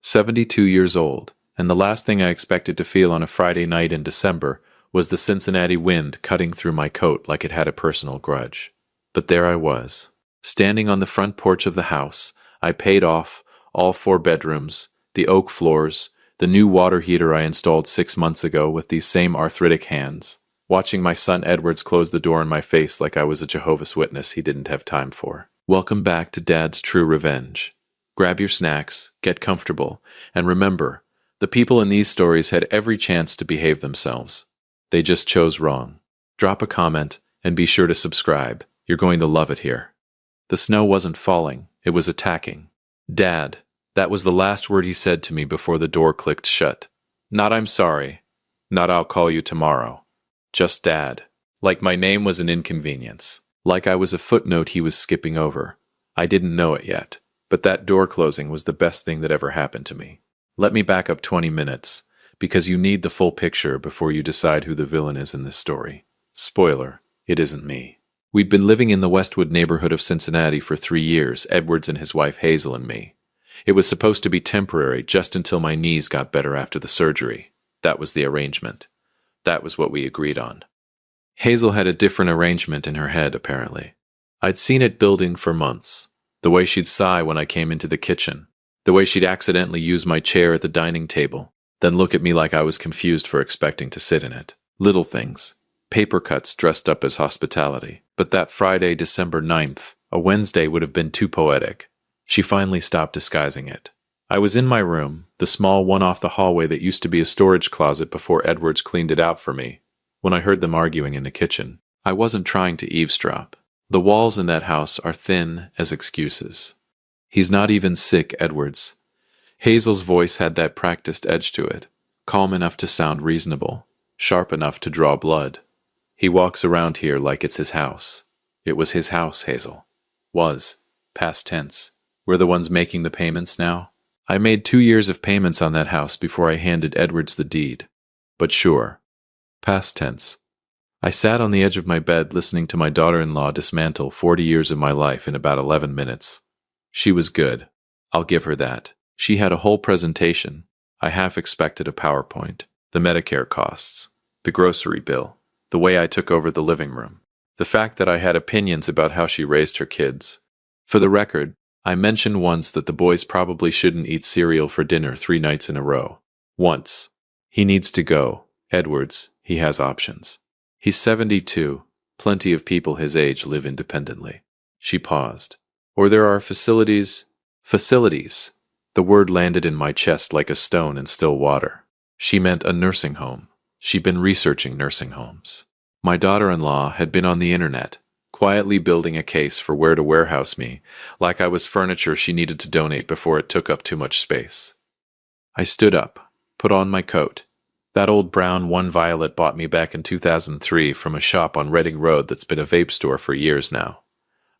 72 years old, and the last thing I expected to feel on a Friday night in December was the Cincinnati wind cutting through my coat like it had a personal grudge. But there I was, standing on the front porch of the house. I paid off all 4 bedrooms, the oak floors, the new water heater I installed 6 months ago with these same arthritic hands, watching my son Edwards close the door in my face like I was a Jehovah's Witness he didn't have time for. Welcome back to Dad's True Revenge. Grab your snacks, get comfortable, and remember, the people in these stories had every chance to behave themselves. They just chose wrong. Drop a comment, and be sure to subscribe. You're going to love it here. The snow wasn't falling, it was attacking. Dad, that was the last word he said to me before the door clicked shut. Not I'm sorry. Not I'll call you tomorrow. Just Dad. Like my name was an inconvenience. Like I was a footnote he was skipping over. I didn't know it yet, but that door closing was the best thing that ever happened to me. Let me back up 20 minutes, because you need the full picture before you decide who the villain is in this story. Spoiler, it isn't me. We'd been living in the Westwood neighborhood of Cincinnati for 3 years, Edwards and his wife Hazel and me. It was supposed to be temporary, just until my knees got better after the surgery. That was the arrangement. That was what we agreed on. Hazel had a different arrangement in her head, apparently. I'd seen it building for months. The way she'd sigh when I came into the kitchen. The way she'd accidentally use my chair at the dining table, then look at me like I was confused for expecting to sit in it. Little things. Paper cuts dressed up as hospitality. But that Friday, December 9th, a Wednesday would have been too poetic. She finally stopped disguising it. I was in my room, the small one off the hallway that used to be a storage closet before Edwards cleaned it out for me, when I heard them arguing in the kitchen. I wasn't trying to eavesdrop. The walls in that house are thin as excuses. He's not even sick, Edwards. Hazel's voice had that practiced edge to it, calm enough to sound reasonable, sharp enough to draw blood. He walks around here like it's his house. It was his house, Hazel. Was. Past tense. We're the ones making the payments now. I made 2 years of payments on that house before I handed Edwards the deed. But sure. Past tense. I sat on the edge of my bed listening to my daughter-in-law dismantle 40 years of my life in about 11 minutes. She was good. I'll give her that. She had a whole presentation. I half expected a PowerPoint. The Medicare costs. The grocery bill. The way I took over the living room. The fact that I had opinions about how she raised her kids. For the record, I mentioned once that the boys probably shouldn't eat cereal for dinner 3 nights in a row. Once. He needs to go. Edwards, he has options. He's 72. Plenty of people his age live independently. She paused. Or there are facilities. Facilities. The word landed in my chest like a stone in still water. She meant a nursing home. She'd been researching nursing homes. My daughter-in-law had been on the internet, quietly building a case for where to warehouse me, like I was furniture she needed to donate before it took up too much space. I stood up, put on my coat. That old brown one Violet bought me back in 2003 from a shop on Reading Road that's been a vape store for years now.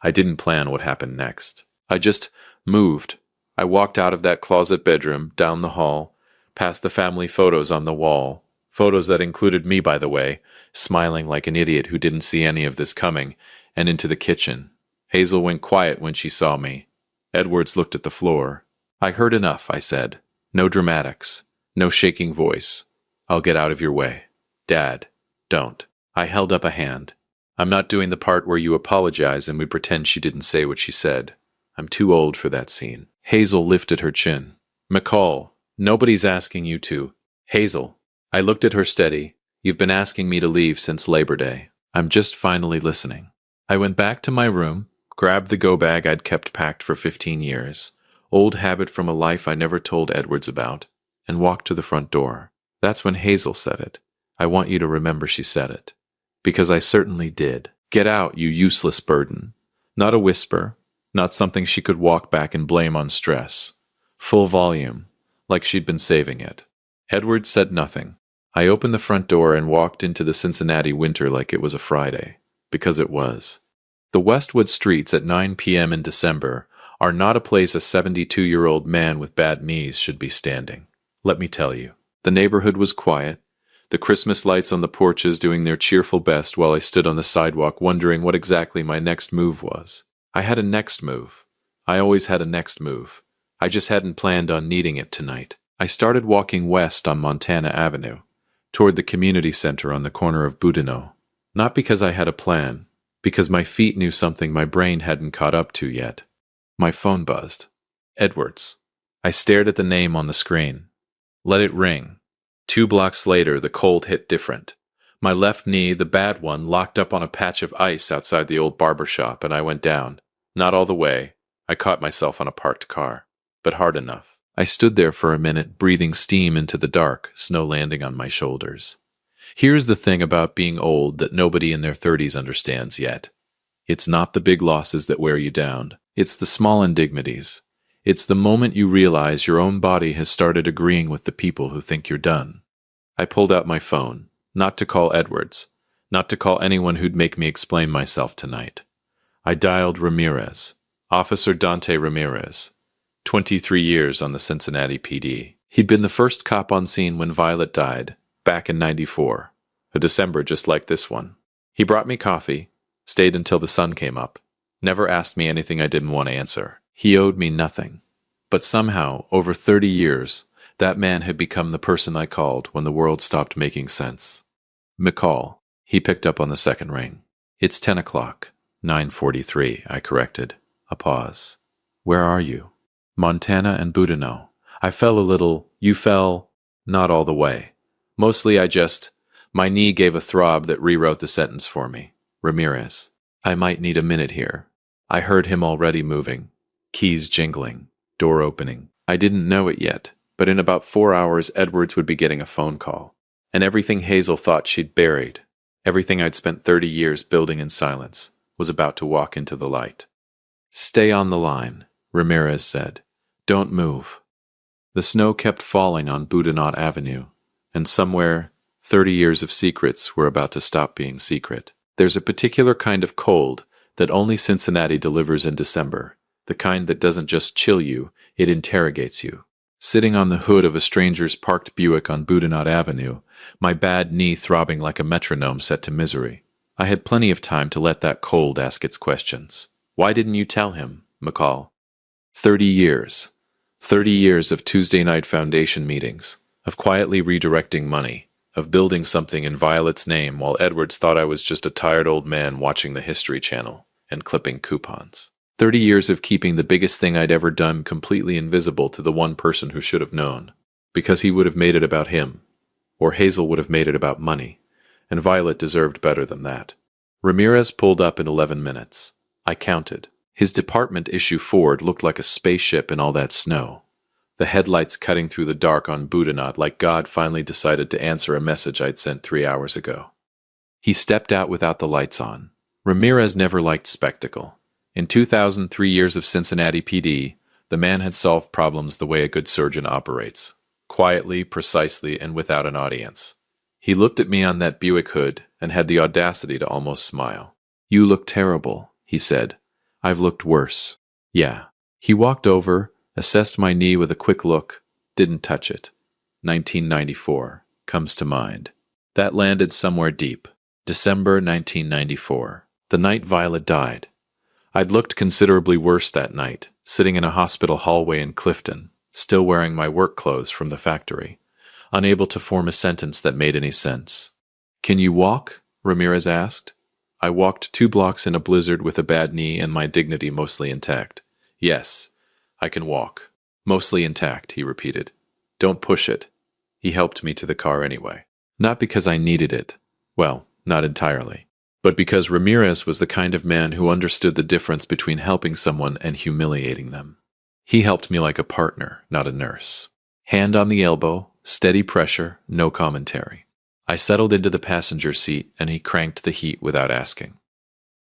I didn't plan what happened next. I just moved. I walked out of that closet bedroom, down the hall, past the family photos on the wall, photos that included me, by the way, smiling like an idiot who didn't see any of this coming, and into the kitchen. Hazel went quiet when she saw me. Edwards looked at the floor. I heard enough, I said. No dramatics. No shaking voice. I'll get out of your way. Dad, don't. I held up a hand. I'm not doing the part where you apologize and we pretend she didn't say what she said. I'm too old for that scene. Hazel lifted her chin. McCall, nobody's asking you to. Hazel. I looked at her steady. You've been asking me to leave since Labor Day. I'm just finally listening. I went back to my room, grabbed the go bag I'd kept packed for 15 years, old habit from a life I never told Edwards about, and walked to the front door. That's when Hazel said it. I want you to remember she said it. Because I certainly did. Get out, you useless burden. Not a whisper, not something she could walk back and blame on stress. Full volume, like she'd been saving it. Edwards said nothing. I opened the front door and walked into the Cincinnati winter like it was a Friday. Because it was. The Westwood streets at 9 p.m. in December are not a place a 72-year-old man with bad knees should be standing. Let me tell you. The neighborhood was quiet, the Christmas lights on the porches doing their cheerful best while I stood on the sidewalk wondering what exactly my next move was. I had a next move. I always had a next move. I just hadn't planned on needing it tonight. I started walking west on Montana Avenue, toward the community center on the corner of Boudinot. Not because I had a plan, because my feet knew something my brain hadn't caught up to yet. My phone buzzed. Edwards. I stared at the name on the screen. Let it ring. 2 blocks later, the cold hit different. My left knee, the bad one, locked up on a patch of ice outside the old barber shop, and I went down. Not all the way. I caught myself on a parked car, but hard enough. I stood there for a minute, breathing steam into the dark, snow landing on my shoulders. Here's the thing about being old that nobody in their 30s understands yet. It's not the big losses that wear you down. It's the small indignities. It's the moment you realize your own body has started agreeing with the people who think you're done. I pulled out my phone, not to call Edwards, not to call anyone who'd make me explain myself tonight. I dialed Ramirez, Officer Dante Ramirez, 23 years on the Cincinnati PD. He'd been the first cop on scene when Violet died, back in '94, a December just like this one. He brought me coffee, stayed until the sun came up, never asked me anything I didn't want to answer. He owed me nothing. But somehow, over 30 years, that man had become the person I called when the world stopped making sense. McCall. He picked up on the second ring. It's 10 o'clock. 9:43, I corrected. A pause. Where are you? Montana and Boudinot. I fell a little. You fell. Not all the way. Mostly my knee gave a throb that rewrote the sentence for me. Ramirez. I might need a minute here. I heard him already moving. Keys jingling. Door opening. I didn't know it yet, but in about 4 hours Edwards would be getting a phone call. And everything Hazel thought she'd buried, everything I'd spent 30 years building in silence, was about to walk into the light. Stay on the line, Ramirez said. Don't move. The snow kept falling on Boudinot Avenue, and somewhere 30 years of secrets were about to stop being secret. There's a particular kind of cold that only Cincinnati delivers in December, the kind that doesn't just chill you, it interrogates you. Sitting on the hood of a stranger's parked Buick on Boudinot Avenue, my bad knee throbbing like a metronome set to misery, I had plenty of time to let that cold ask its questions. Why didn't you tell him, McCall? 30 years. 30 years of Tuesday night foundation meetings, of quietly redirecting money, of building something in Violet's name while Edwards thought I was just a tired old man watching the History Channel and clipping coupons. 30 years of keeping the biggest thing I'd ever done completely invisible to the one person who should have known, because he would have made it about him, or Hazel would have made it about money, and Violet deserved better than that. Ramirez pulled up in 11 minutes. I counted. His department issue Ford looked like a spaceship in all that snow, the headlights cutting through the dark on Boudinot like God finally decided to answer a message I'd sent 3 hours ago. He stepped out without the lights on. Ramirez never liked spectacle. In 2003 years of Cincinnati PD, the man had solved problems the way a good surgeon operates, quietly, precisely, and without an audience. He looked at me on that Buick hood and had the audacity to almost smile. You look terrible, he said. I've looked worse. Yeah. He walked over, assessed my knee with a quick look, didn't touch it. 1994 comes to mind. That landed somewhere deep. December 1994, the night Violet died. I'd looked considerably worse that night, sitting in a hospital hallway in Clifton, still wearing my work clothes from the factory, unable to form a sentence that made any sense. Can you walk? Ramirez asked. I walked 2 blocks in a blizzard with a bad knee and my dignity mostly intact. Yes, I can walk. Mostly intact, he repeated. Don't push it. He helped me to the car anyway. Not because I needed it. Well, not entirely. But because Ramirez was the kind of man who understood the difference between helping someone and humiliating them. He helped me like a partner, not a nurse. Hand on the elbow, steady pressure, no commentary. I settled into the passenger seat, and he cranked the heat without asking.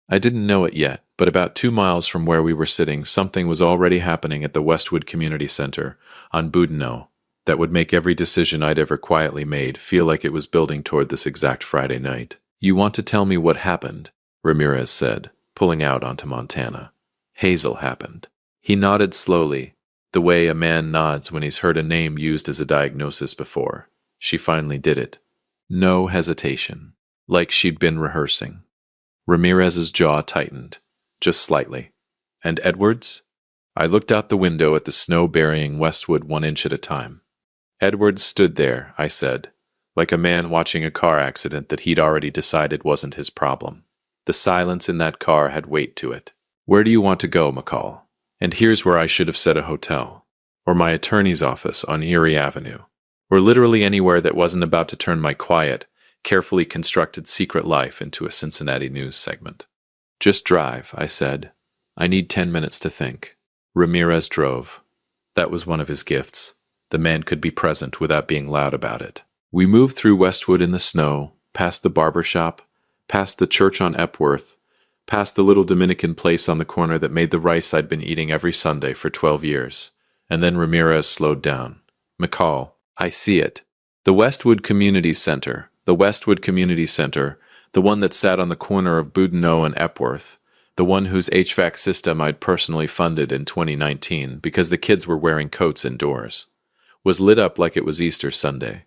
I didn't know it yet, but about 2 miles from where we were sitting, something was already happening at the Westwood Community Center on Boudinot that would make every decision I'd ever quietly made feel like it was building toward this exact Friday night. You want to tell me what happened? Ramirez said, pulling out onto Montana. Hazel happened. He nodded slowly, the way a man nods when he's heard a name used as a diagnosis before. She finally did it. No hesitation, like she'd been rehearsing. Ramirez's jaw tightened, just slightly. And Edwards? I looked out the window at the snow burying Westwood 1 inch at a time. Edwards stood there, I said, like a man watching a car accident that he'd already decided wasn't his problem. The silence in that car had weight to it. Where do you want to go, McCall? And here's where I should have said a hotel, or my attorney's office on Erie Avenue, or literally anywhere that wasn't about to turn my quiet, carefully constructed secret life into a Cincinnati news segment. Just drive, I said. I need 10 minutes to think. Ramirez drove. That was one of his gifts. The man could be present without being loud about it. We moved through Westwood in the snow, past the barber shop, past the church on Epworth, past the little Dominican place on the corner that made the rice I'd been eating every Sunday for 12 years. And then Ramirez slowed down. McCall, I see it. The Westwood Community Center. The Westwood Community Center. The one that sat on the corner of Boudinot and Epworth. The one whose HVAC system I'd personally funded in 2019 because the kids were wearing coats indoors. Was lit up like it was Easter Sunday.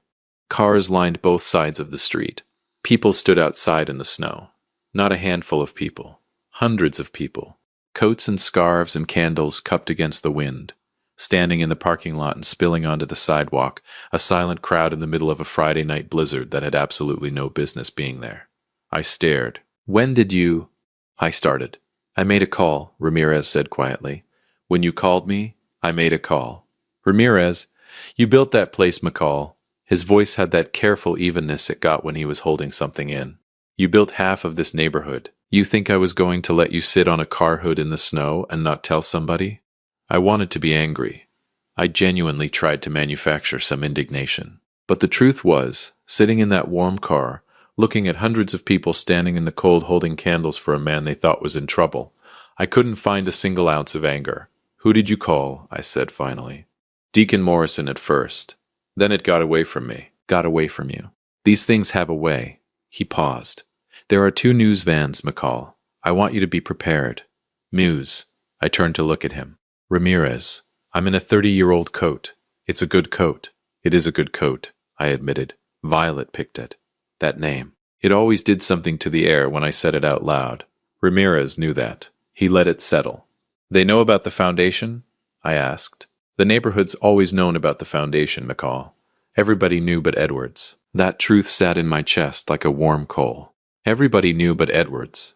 Cars lined both sides of the street. People stood outside in the snow. Not a handful of people. Hundreds of people. Coats and scarves and candles cupped against the wind. Standing in the parking lot and spilling onto the sidewalk, a silent crowd in the middle of a Friday night blizzard that had absolutely no business being there. I stared. When did you... I started. I made a call, Ramirez said quietly. When you called me, I made a call. Ramirez, you built that place, McCall. His voice had that careful evenness it got when he was holding something in. You built half of this neighborhood. You think I was going to let you sit on a car hood in the snow and not tell somebody? I wanted to be angry. I genuinely tried to manufacture some indignation. But the truth was, sitting in that warm car, looking at hundreds of people standing in the cold holding candles for a man they thought was in trouble, I couldn't find a single ounce of anger. Who did you call? I said finally. Deacon Morrison at first. Then it got away from me. Got away from you. These things have a way. He paused. There are 2 news vans, McCall. I want you to be prepared. Muse. I turned to look at him. Ramirez. I'm in a 30-year-old coat. It's a good coat. It is a good coat, I admitted. Violet picked it. That name. It always did something to the air when I said it out loud. Ramirez knew that. He let it settle. They know about the foundation? I asked. The neighborhood's always known about the foundation, McCall. Everybody knew but Edwards. That truth sat in my chest like a warm coal. Everybody knew but Edwards.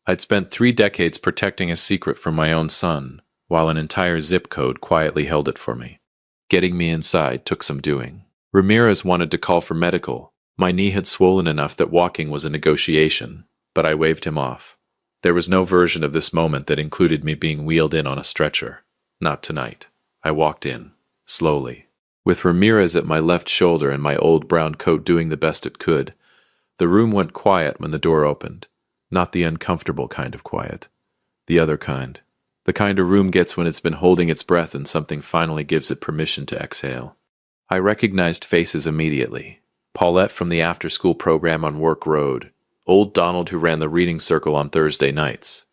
I'd spent 3 decades protecting a secret from my own son, while an entire zip code quietly held it for me. Getting me inside took some doing. Ramirez wanted to call for medical. My knee had swollen enough that walking was a negotiation, but I waved him off. There was no version of this moment that included me being wheeled in on a stretcher. Not tonight. I walked in, slowly, with Ramirez at my left shoulder and my old brown coat doing the best it could. The room went quiet when the door opened. Not the uncomfortable kind of quiet. The other kind. The kind a room gets when it's been holding its breath and something finally gives it permission to exhale. I recognized faces immediately. Paulette from the after-school program on Work Road. Old Donald who ran the reading circle on Thursday nights.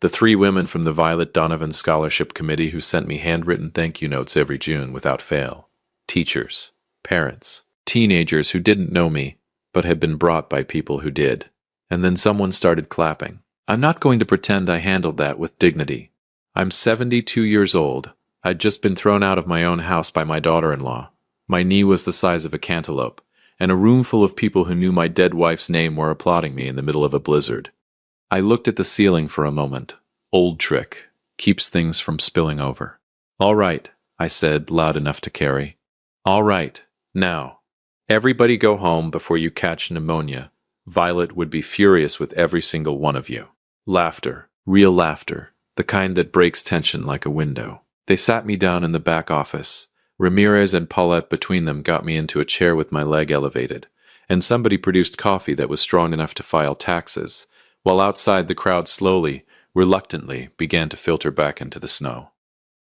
The 3 women from the Violet Donovan Scholarship Committee who sent me handwritten thank you notes every June without fail. Teachers, parents, teenagers who didn't know me, but had been brought by people who did. And then someone started clapping. I'm not going to pretend I handled that with dignity. I'm 72 years old. I'd just been thrown out of my own house by my daughter-in-law. My knee was the size of a cantaloupe, and a room full of people who knew my dead wife's name were applauding me in the middle of a blizzard. I looked at the ceiling for a moment. Old trick. Keeps things from spilling over. All right, I said, loud enough to carry. All right, now. Everybody go home before you catch pneumonia. Violet would be furious with every single one of you. Laughter. Real laughter. The kind that breaks tension like a window. They sat me down in the back office. Ramirez and Paulette between them got me into a chair with my leg elevated, and somebody produced coffee that was strong enough to file taxes, while outside the crowd slowly, reluctantly, began to filter back into the snow.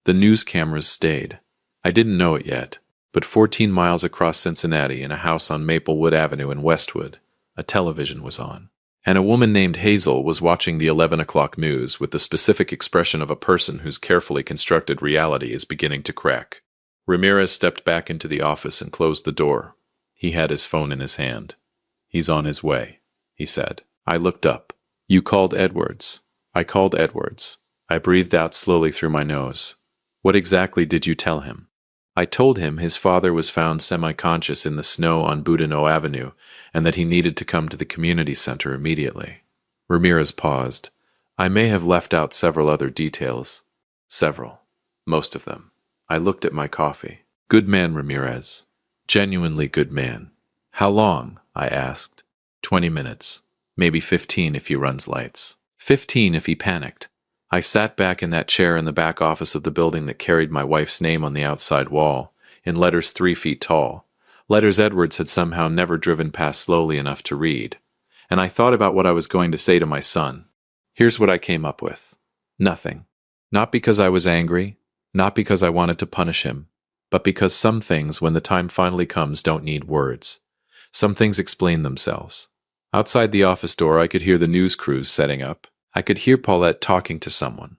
The news cameras stayed. I didn't know it yet, but 14 miles across Cincinnati in a house on Maplewood Avenue in Westwood, a television was on. And a woman named Hazel was watching the 11 o'clock news with the specific expression of a person whose carefully constructed reality is beginning to crack. Ramirez stepped back into the office and closed the door. He had his phone in his hand. He's on his way, he said. I looked up. You called Edwards. I called Edwards. I breathed out slowly through my nose. What exactly did you tell him? I told him his father was found semi-conscious in the snow on Boudinot Avenue and that he needed to come to the community center immediately. Ramirez paused. I may have left out several other details. Several. Most of them. I looked at my coffee. Good man, Ramirez. Genuinely good man. How long? I asked. 20 minutes. Maybe 15 if he runs lights. 15 if he panicked. I sat back in that chair in the back office of the building that carried my wife's name on the outside wall, in letters 3 feet tall. Letters Edwards had somehow never driven past slowly enough to read. And I thought about what I was going to say to my son. Here's what I came up with. Nothing. Not because I was angry, not because I wanted to punish him, but because some things, when the time finally comes, don't need words. Some things explain themselves. Outside the office door, I could hear the news crews setting up. I could hear Paulette talking to someone,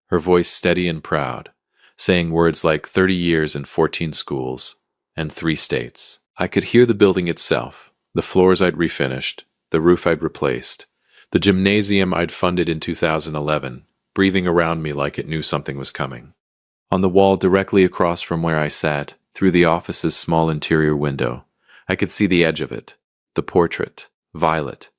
her voice steady and proud, saying words like 30 years and 14 schools, and 3 states. I could hear the building itself, the floors I'd refinished, the roof I'd replaced, the gymnasium I'd funded in 2011, breathing around me like it knew something was coming. On the wall directly across from where I sat, through the office's small interior window, I could see the edge of it, the portrait, Violet.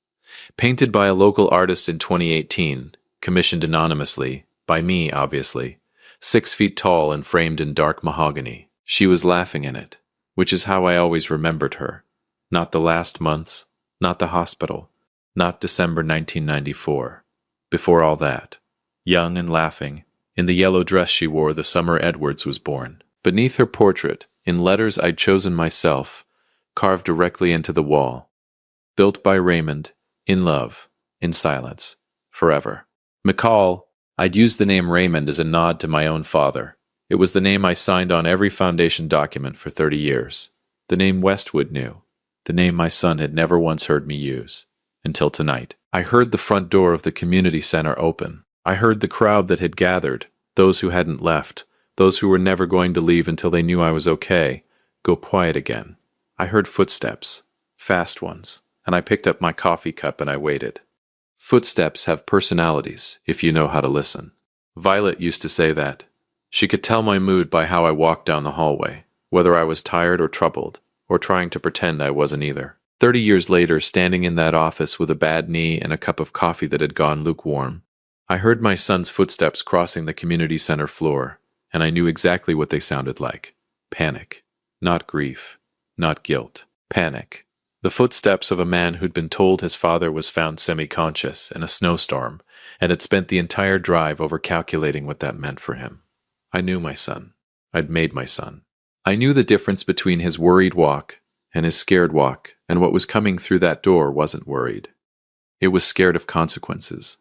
Painted by a local artist in 2018, commissioned anonymously, by me, obviously, 6 feet tall and framed in dark mahogany. She was laughing in it, which is how I always remembered her. Not the last months, not the hospital, not December 1994. Before all that. Young and laughing, in the yellow dress she wore the summer Edwards was born. Beneath her portrait, in letters I'd chosen myself, carved directly into the wall. Built by Raymond, in love, in silence, forever. McCall, I'd used the name Raymond as a nod to my own father. It was the name I signed on every foundation document for 30 years. The name Westwood knew. The name my son had never once heard me use. Until tonight. I heard the front door of the community center open. I heard the crowd that had gathered, those who hadn't left, those who were never going to leave until they knew I was okay, go quiet again. I heard footsteps, fast ones. And I picked up my coffee cup and I waited. Footsteps have personalities, if you know how to listen. Violet used to say that. She could tell my mood by how I walked down the hallway, whether I was tired or troubled, or trying to pretend I wasn't either. 30 years later, standing in that office with a bad knee and a cup of coffee that had gone lukewarm, I heard my son's footsteps crossing the community center floor, and I knew exactly what they sounded like. Panic. Not grief. Not guilt. Panic. The footsteps of a man who'd been told his father was found semi-conscious in a snowstorm and had spent the entire drive over-calculating what that meant for him. I knew my son. I'd made my son. I knew the difference between his worried walk and his scared walk, and what was coming through that door wasn't worried. It was scared of consequences.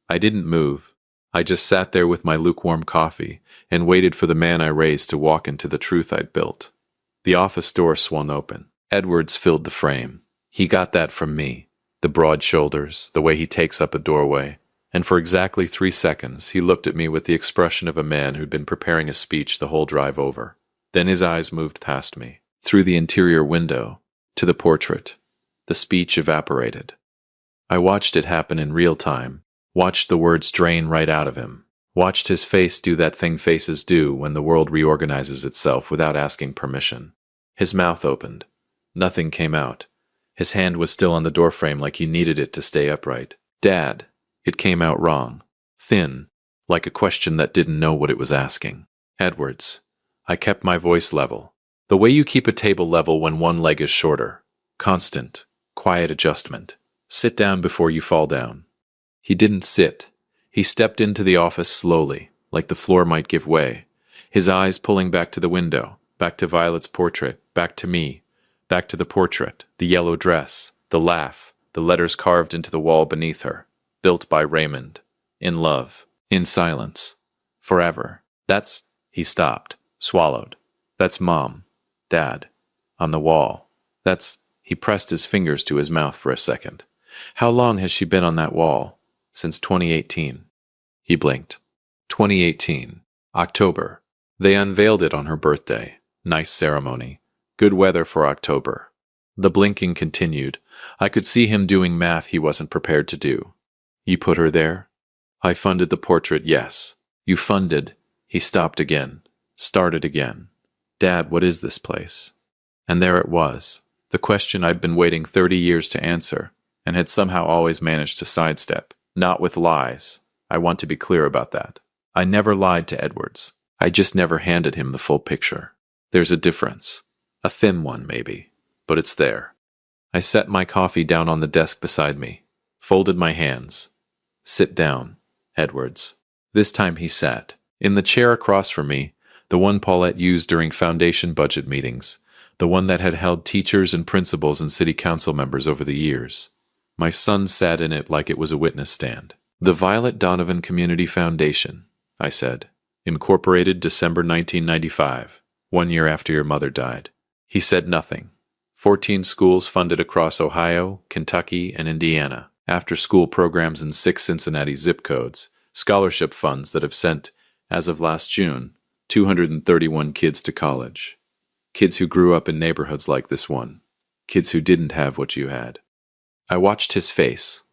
I didn't move. I just sat there with my lukewarm coffee and waited for the man I raised to walk into the truth I'd built. The office door swung open. Edwards filled the frame. He got that from me. The broad shoulders, the way he takes up a doorway. And for exactly 3 seconds, he looked at me with the expression of a man who'd been preparing a speech the whole drive over. Then his eyes moved past me, through the interior window, to the portrait. The speech evaporated. I watched it happen in real time, watched the words drain right out of him, watched his face do that thing faces do when the world reorganizes itself without asking permission. His mouth opened. Nothing came out. His hand was still on the doorframe like he needed it to stay upright. Dad. It came out wrong. Thin. Like a question that didn't know what it was asking. Edwards. I kept my voice level. The way you keep a table level when one leg is shorter. Constant. Quiet adjustment. Sit down before you fall down. He didn't sit. He stepped into the office slowly, like the floor might give way. His eyes pulling back to the window, back to Violet's portrait, back to me. Back to the portrait, the yellow dress, the laugh, the letters carved into the wall beneath her. Built by Raymond. In love. In silence. Forever. That's... He stopped. Swallowed. That's Mom. Dad. On the wall. That's... He pressed his fingers to his mouth for a second. How long has she been on that wall? Since 2018. He blinked. 2018. October. They unveiled it on her birthday. Nice ceremony. Good weather for October. The blinking continued. I could see him doing math he wasn't prepared to do. You put her there? I funded the portrait, yes. You funded. He stopped again. Started again. Dad, what is this place? And there it was, the question I'd been waiting 30 years to answer, and had somehow always managed to sidestep. Not with lies. I want to be clear about that. I never lied to Edwards. I just never handed him the full picture. There's a difference. A thin one, maybe. But it's there. I set my coffee down on the desk beside me, folded my hands. Sit down, Edwards. This time he sat. In the chair across from me, the one Paulette used during foundation budget meetings, the one that had held teachers and principals and city council members over the years. My son sat in it like it was a witness stand. The Violet Donovan Community Foundation, I said, incorporated December 1995, 1 year after your mother died. He said nothing. 14 schools funded across Ohio, Kentucky, and Indiana, after-school programs in 6 Cincinnati zip codes, scholarship funds that have sent, as of last June, 231 kids to college. Kids who grew up in neighborhoods like this one. Kids who didn't have what you had. I watched his face.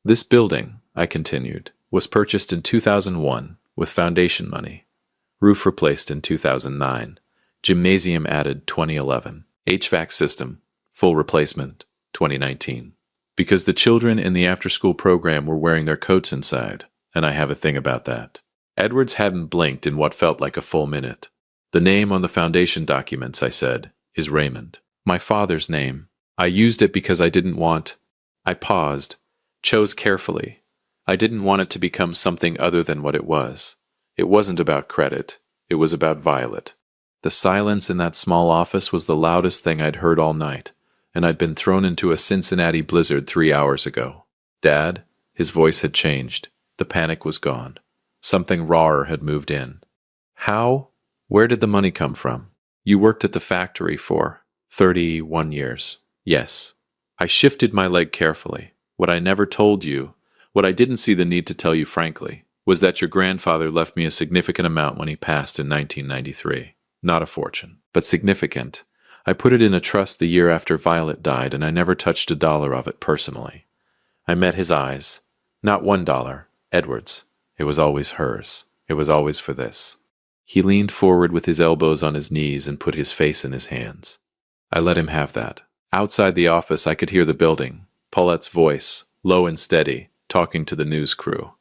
This building, I continued, was purchased in 2001 with foundation money. Roof replaced in 2009. Gymnasium added 2011. HVAC system, full replacement, 2019. Because the children in the after-school program were wearing their coats inside, and I have a thing about that. Edwards hadn't blinked in what felt like a full minute. The name on the foundation documents, I said, is Raymond. My father's name. I used it because I didn't want... I paused, chose carefully. I didn't want it to become something other than what it was. It wasn't about credit. It was about Violet. The silence in that small office was the loudest thing I'd heard all night, and I'd been thrown into a Cincinnati blizzard 3 hours ago. Dad? His voice had changed. The panic was gone. Something rawer had moved in. How? Where did the money come from? You worked at the factory for 31 years. Yes. I shifted my leg carefully. What I never told you, what I didn't see the need to tell you frankly, was that your grandfather left me a significant amount when he passed in 1993. Not a fortune, but significant. I put it in a trust the year after Violet died, and I never touched a dollar of it personally. I met his eyes. Not $1, Edwards. It was always hers. It was always for this. He leaned forward with his elbows on his knees and put his face in his hands. I let him have that. Outside the office, I could hear the building. Paulette's voice, low and steady, talking to the news crew.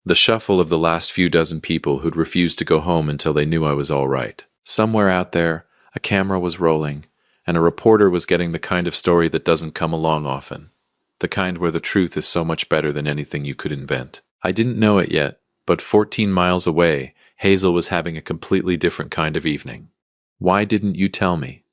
The shuffle of the last few dozen people who'd refused to go home until they knew I was all right. Somewhere out there, a camera was rolling, and a reporter was getting the kind of story that doesn't come along often. The kind where the truth is so much better than anything you could invent. I didn't know it yet, but 14 miles away, Hazel was having a completely different kind of evening. Why didn't you tell me?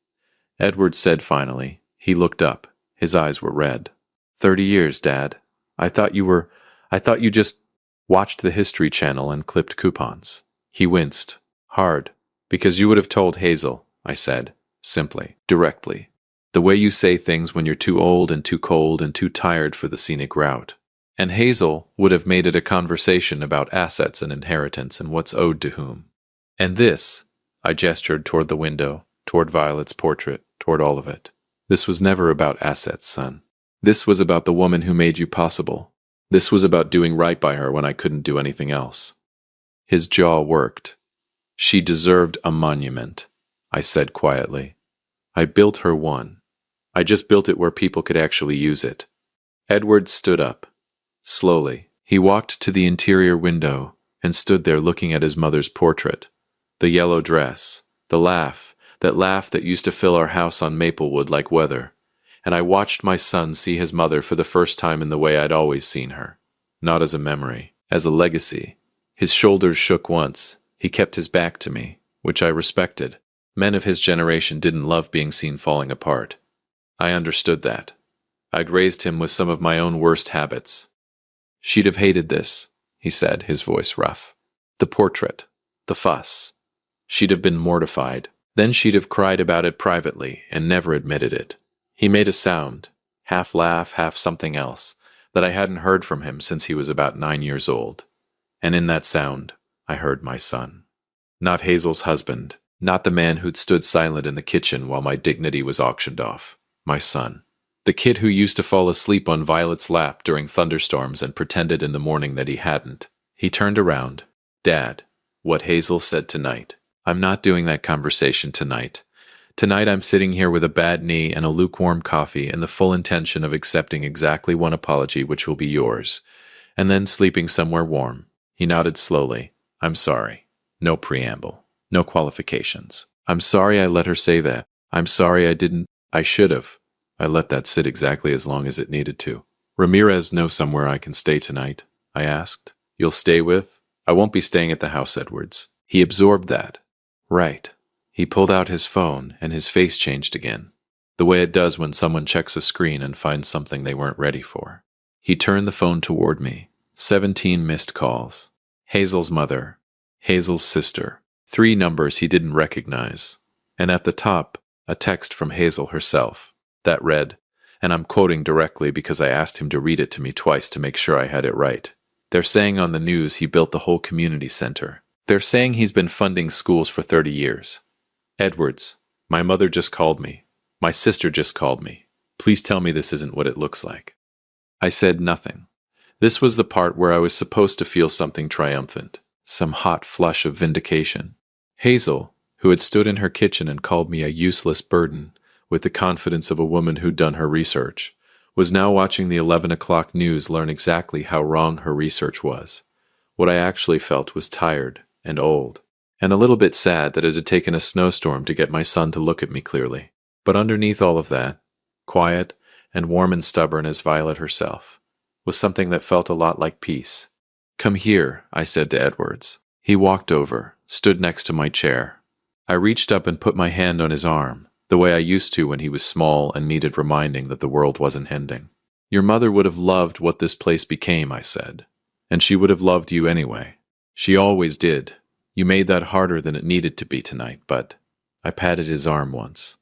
Edward said finally. He looked up. His eyes were red. 30 years, Dad. I thought you just watched the History Channel and clipped coupons. He winced. Hard. Because you would have told Hazel, I said, simply, directly. The way you say things when you're too old and too cold and too tired for the scenic route. And Hazel would have made it a conversation about assets and inheritance and what's owed to whom. And this, I gestured toward the window, toward Violet's portrait, toward all of it. This was never about assets, son. This was about the woman who made you possible. This was about doing right by her when I couldn't do anything else. His jaw worked. She deserved a monument, I said quietly. I built her one. I just built it where people could actually use it. Edward stood up. Slowly, he walked to the interior window and stood there looking at his mother's portrait. The yellow dress, the laugh, that laugh that used to fill our house on Maplewood like weather. And I watched my son see his mother for the first time in the way I'd always seen her. Not as a memory, as a legacy. His shoulders shook once. He kept his back to me, which I respected. Men of his generation didn't love being seen falling apart. I understood that. I'd raised him with some of my own worst habits. She'd have hated this, he said, his voice rough. The portrait. The fuss. She'd have been mortified. Then she'd have cried about it privately and never admitted it. He made a sound, half laugh, half something else, that I hadn't heard from him since he was about 9 years old. And in that sound, I heard my son. Not Hazel's husband, not the man who'd stood silent in the kitchen while my dignity was auctioned off. My son. The kid who used to fall asleep on Violet's lap during thunderstorms and pretended in the morning that he hadn't. He turned around. Dad, What Hazel said tonight. I'm not doing that conversation tonight. Tonight I'm sitting here with a bad knee and a lukewarm coffee and the full intention of accepting exactly one apology, which will be yours, and then sleeping somewhere warm. He nodded slowly. I'm sorry. No preamble. No qualifications. I'm sorry I let her say that. I'm sorry I didn't. I should have. I let that sit exactly as long as it needed to. Ramirez knows somewhere I can stay tonight, I asked. You'll stay with? I won't be staying at the house, Edwards. He absorbed that. Right. He pulled out his phone, and his face changed again, the way it does when someone checks a screen and finds something they weren't ready for. He turned the phone toward me. 17 missed calls. Hazel's mother. Hazel's sister. 3 numbers he didn't recognize. And at the top, a text from Hazel herself. That read, and I'm quoting directly because I asked him to read it to me twice to make sure I had it right. They're saying on the news he built the whole community center. They're saying he's been funding schools for 30 years. Edwards, my mother just called me. My sister just called me. Please tell me this isn't what it looks like. I said nothing. This was the part where I was supposed to feel something triumphant, some hot flush of vindication. Hazel, who had stood in her kitchen and called me a useless burden, with the confidence of a woman who'd done her research, was now watching the 11 o'clock news learn exactly how wrong her research was. What I actually felt was tired and old, and a little bit sad that it had taken a snowstorm to get my son to look at me clearly. But underneath all of that, quiet and warm and stubborn as Violet herself, was something that felt a lot like peace. Come here, I said to Edwards. He walked over, stood next to my chair. I reached up and put my hand on his arm, the way I used to when he was small and needed reminding that the world wasn't ending. Your mother would have loved what this place became, I said. And she would have loved you anyway. She always did. You made that harder than it needed to be tonight, but I patted his arm once.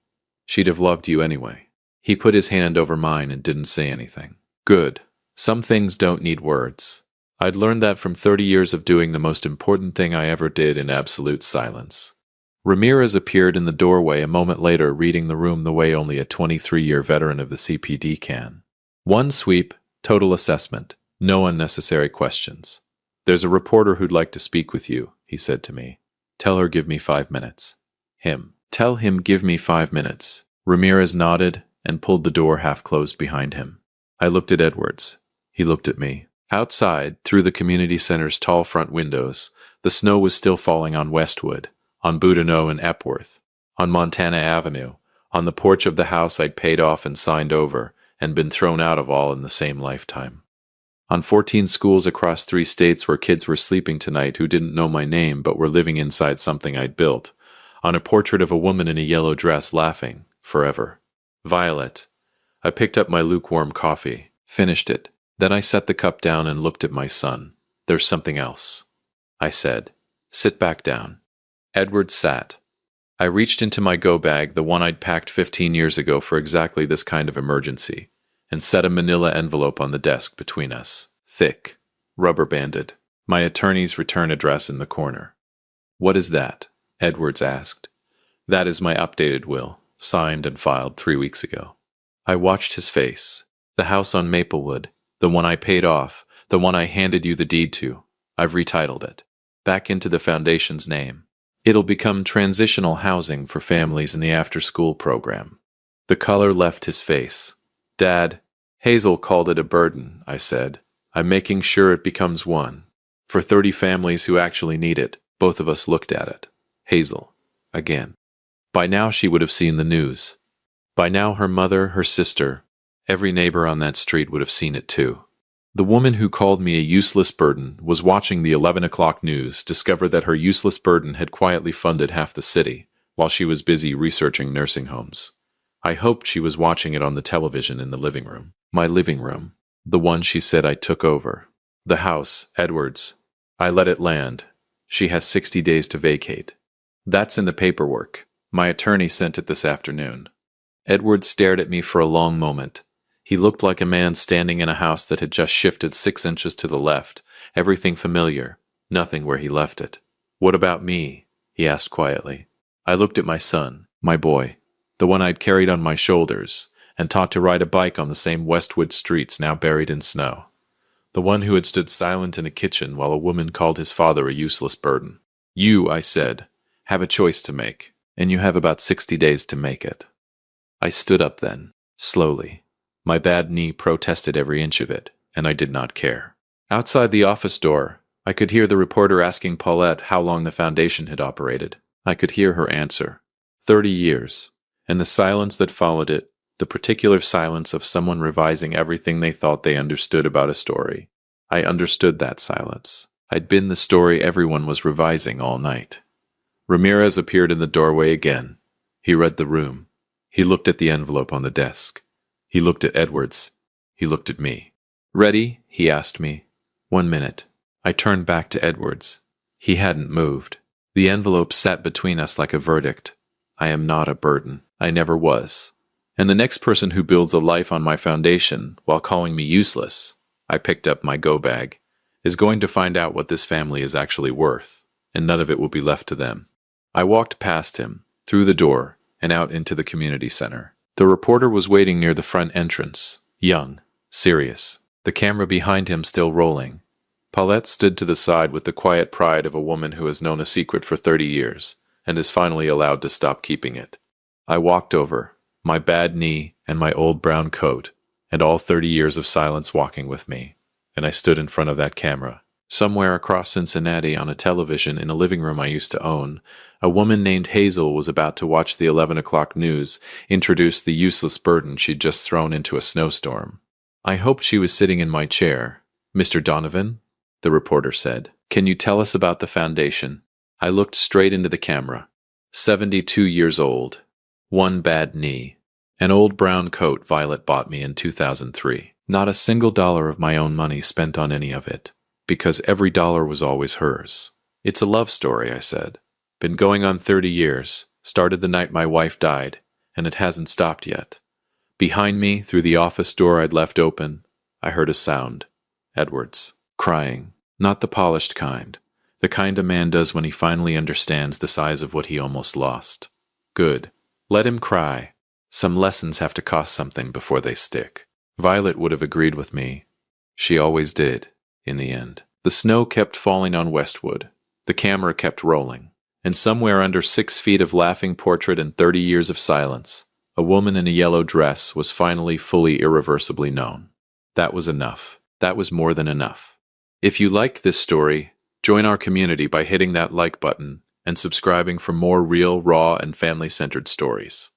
She'd have loved you anyway. He put his hand over mine and didn't say anything. Good. Some things don't need words. I'd learned that from 30 years of doing the most important thing I ever did in absolute silence. Ramirez appeared in the doorway a moment later, reading the room the way only a 23-year veteran of the CPD can. One sweep, total assessment, no unnecessary questions. There's a reporter who'd like to speak with you, he said to me. Tell her give me 5 minutes. Him. Tell him give me 5 minutes. Ramirez nodded and pulled the door half closed behind him. I looked at Edwards. He looked at me. Outside, through the community center's tall front windows, the snow was still falling on Westwood, on Boudinot and Epworth, on Montana Avenue, on the porch of the house I'd paid off and signed over, and been thrown out of all in the same lifetime. On 14 schools across 3 states where kids were sleeping tonight who didn't know my name but were living inside something I'd built. On a portrait of a woman in a yellow dress laughing, forever. Violet. I picked up my lukewarm coffee, finished it. Then I set the cup down and looked at my son. There's something else. I said, sit back down. Edward sat. I reached into my go bag, the one I'd packed 15 years ago for exactly this kind of emergency, and set a manila envelope on the desk between us, thick, rubber-banded, my attorney's return address in the corner. What is that? Edwards asked. That is my updated will, signed and filed 3 weeks ago. I watched his face. The house on Maplewood, the one I paid off, the one I handed you the deed to. I've retitled it. Back into the foundation's name. It'll become transitional housing for families in the after-school program. The color left his face. Dad, Hazel called it a burden, I said. I'm making sure it becomes one. For 30 families who actually need it. Both of us looked at it. Hazel. Again. By now she would have seen the news. By now her mother, her sister, every neighbor on that street would have seen it too. The woman who called me a useless burden was watching the 11 o'clock news, discovered that her useless burden had quietly funded half the city, while she was busy researching nursing homes. I hoped she was watching it on the television in the living room. My living room. The one she said I took over. The house, Edwards. I let it land. She has 60 days to vacate. That's in the paperwork. My attorney sent it this afternoon. Edwards stared at me for a long moment. He looked like a man standing in a house that had just shifted 6 inches to the left, everything familiar, nothing where he left it. What about me? He asked quietly. I looked at my son, my boy, the one I'd carried on my shoulders, and taught to ride a bike on the same Westwood streets now buried in snow. The one who had stood silent in a kitchen while a woman called his father a useless burden. You, I said, have a choice to make, and you have about 60 days to make it. I stood up then, slowly. My bad knee protested every inch of it, and I did not care. Outside the office door, I could hear the reporter asking Paulette how long the foundation had operated. I could hear her answer. 30 years. And the silence that followed it, the particular silence of someone revising everything they thought they understood about a story. I understood that silence. I'd been the story everyone was revising all night. Ramirez appeared in the doorway again. He read the room. He looked at the envelope on the desk. He looked at Edwards. He looked at me. Ready? He asked me. 1 minute. I turned back to Edwards. He hadn't moved. The envelope sat between us like a verdict. I am not a burden. I never was. And the next person who builds a life on my foundation while calling me useless, I picked up my go bag, is going to find out what this family is actually worth, and none of it will be left to them. I walked past him, through the door, and out into the community center. The reporter was waiting near the front entrance, young, serious, the camera behind him still rolling. Paulette stood to the side with the quiet pride of a woman who has known a secret for 30 years and is finally allowed to stop keeping it. I walked over, my bad knee and my old brown coat, and all 30 years of silence walking with me, and I stood in front of that camera. Somewhere across Cincinnati on a television in a living room I used to own, a woman named Hazel was about to watch the 11 o'clock news introduce the useless burden she'd just thrown into a snowstorm. I hoped she was sitting in my chair. Mr. Donovan? The reporter said. Can you tell us about the foundation? I looked straight into the camera. 72 years old. One bad knee. An old brown coat Violet bought me in 2003. Not a single dollar of my own money spent on any of it, because every dollar was always hers. It's a love story, I said. Been going on 30 years, started the night my wife died, and it hasn't stopped yet. Behind me, through the office door I'd left open, I heard a sound. Edwards. Crying. Not the polished kind. The kind a man does when he finally understands the size of what he almost lost. Good. Let him cry. Some lessons have to cost something before they stick. Violet would have agreed with me. She always did, in the end. The snow kept falling on Westwood. The camera kept rolling. And somewhere under 6 feet of laughing portrait and 30 years of silence, a woman in a yellow dress was finally fully irreversibly known. That was enough. That was more than enough. If you liked this story, join our community by hitting that like button and subscribing for more real, raw, and family-centered stories.